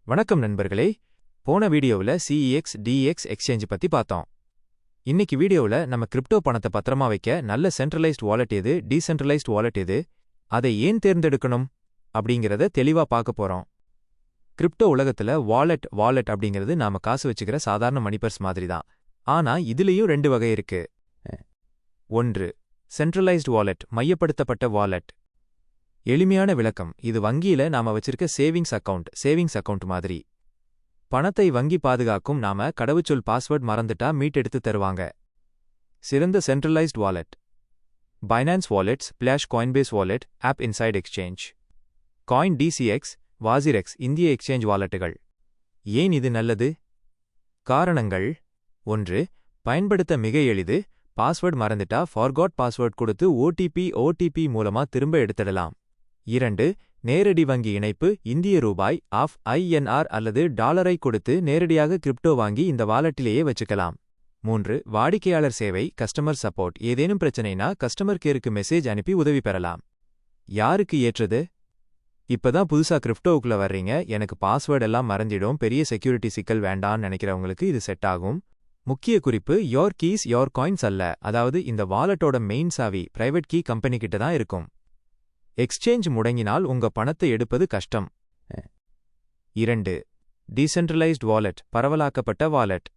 வணக்கம் நண்பர்களே. போன வீடியோவில் CEX DEX எக்ஸ்சேஞ்ச் பத்தி பார்த்தோம். இன்னைக்கு வீடியோவில் நம்ம கிரிப்டோ பணத்தை பத்திரமா வைக்க நல்ல சென்ட்ரலைஸ்ட் வாலெட் எது, டீசென்ட்ரலைஸ்ட் வாலெட் எது, அதை ஏன் தேர்ந்தெடுக்கணும் அப்படிங்கிறத தெளிவா பார்க்க போறோம். கிரிப்டோ உலகத்துல வாலெட் அப்படிங்கிறது நாம காசு வச்சுக்கிற சாதாரண மணி பர்ஸ் மாதிரி தான். ஆனா இதுலயும் ரெண்டு வகை இருக்கு. ஒன்று சென்ட்ரலைஸ்ட் வாலெட், மையப்படுத்தப்பட்ட வாலெட். எளிமையான விளக்கம், இது வங்கியில நாம வச்சிருக்க சேவிங்ஸ் அக்கவுண்ட் மாதிரி. பணத்தை வங்கி பாதுகாக்கும், நாம கடவுச்சொல் பாஸ்வேர்ட் மறந்துட்டா மீட்டெடுத்து தருவாங்க. சிறந்த centralised wallet: Binance wallets, flash, Coinbase wallet, app inside exchange, coin DCX, WazirX இந்திய எக்ஸ்சேஞ்ச் வாலெட்டுகள். ஏன் இது நல்லது? காரணங்கள்: ஒன்று, பயன்படுத்த மிக எளிது. பாஸ்வேர்ட் மறந்துட்டா ஃபார்காட் பாஸ்வேர்ட் கொடுத்து OTP மூலமா திரும்ப எடுத்துடலாம். 2, நேரடி வங்கி இணைப்பு. இந்திய ரூபாய், INR அல்லது டாலரை கொடுத்து நேரடியாக கிரிப்டோ வாங்கி இந்த வாலெட்டிலேயே வச்சுக்கலாம். 3, வாடிக்கையாளர் சேவை, கஸ்டமர் சப்போர்ட். ஏதேனும் பிரச்சனைனா கஸ்டமர் கேருக்கு மெசேஜ் அனுப்பி உதவி பெறலாம். யாருக்கு ஏற்றது? இப்பதான் புதுசா கிரிப்டோவுக்குள்ள வர்றீங்க, எனக்கு பாஸ்வேர்ட் எல்லாம் மறந்திடும், பெரிய செக்யூரிட்டி சிக்கல் வேண்டான்னு நினைக்கிறவங்களுக்கு இது செட் ஆகும். முக்கிய குறிப்பு: யோர் கீஸ் யோர் காயின்ஸ் அல்ல. அதாவது இந்த வாலெட்டோட மெயின் சாவி பிரைவேட் கீ கம்பெனி கிட்ட தான் இருக்கும். எக்ஸ்சேஞ்ச் முடங்கினால் உங்க பணத்தை எடுப்பது கஷ்டம். 2, டீசென்ட்ரலைஸ்ட் வாலெட், பரவலாக்கப்பட்ட வாலெட்.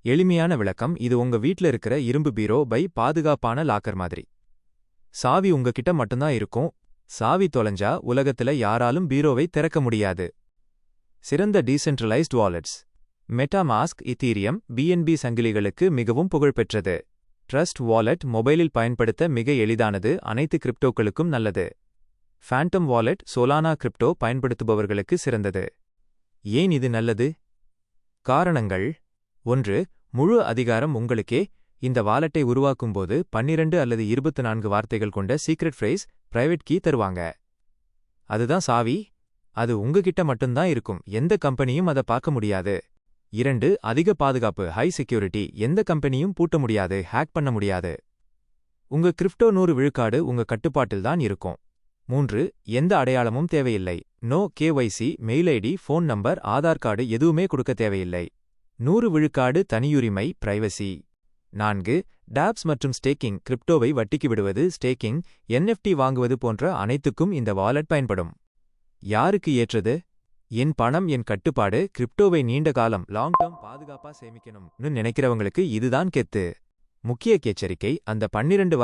எளிமையான விளக்கம், இது உங்க வீட்ல இருக்கிற இரும்பு பீரோ பாதுகாப்பான லாக்கர் மாதிரி. சாவி உங்ககிட்ட மட்டும்தான் இருக்கும். சாவி தொலைஞ்சா உலகத்துல யாராலும் பீரோவை திறக்க முடியாது. சிறந்த decentralised wallets: MetaMask, Ethereum, BNB சங்கிலிகளுக்கு மிகவும் புகழ்பெற்றது. ட்ரஸ்ட் வாலெட், மொபைலில் பயன்படுத்த மிக எளிதானது, அனைத்து கிரிப்டோக்களுக்கும் நல்லது. ஃபேண்டம் வாலெட், சோலானா கிரிப்டோ பயன்படுத்துபவர்களுக்கு சிறந்தது. ஏன் இது நல்லது? காரணங்கள்: 1, முழு அதிகாரம் உங்களுக்கே. இந்த வாலெட்டை உருவாக்கும்போது 12 அல்லது 24 வார்த்தைகள் கொண்ட சீக்ரெட் ஃப்ரேஸ், பிரைவேட் கீ தருவாங்க. அதுதான் சாவி. அது உங்ககிட்ட மட்டும்தான் இருக்கும், எந்த கம்பெனியும் அதை பார்க்க முடியாது. 2, அதிக பாதுகாப்பு, ஹை செக்யூரிட்டி. எந்த கம்பெனியும் பூட்ட முடியாது, ஹேக் பண்ண முடியாது. உங்க கிரிப்டோ 100 விழுக்காடு உங்க கட்டுப்பாட்டில் தான் இருக்கும். 3, எந்த அடையாளமும் தேவையில்லை. No KYC, mail ID, phone number, Aadhaar card எதுவுமே கொடுக்க தேவையில்லை. 100 விழுக்காடு தனியுரிமை, பிரைவசி. 4, டாப்ஸ் மற்றும் ஸ்டேக்கிங். கிரிப்டோவை வட்டிக்கு விடுவது, ஸ்டேக்கிங், NFT வாங்குவது போன்ற அனைத்துக்கும் இந்த வாலெட் பயன்படும். யாருக்கு ஏற்றது? என் பணம் என் கட்டுப்பாடு, கிரிப்டோவை நீண்ட காலம் லாங் டேர்ம் பாதுகாப்பா சேமிக்கணும்னு நினைக்கிறவங்களுக்கு இதுதான் கெத்து. முக்கிய எச்சரிக்கை: அந்த 12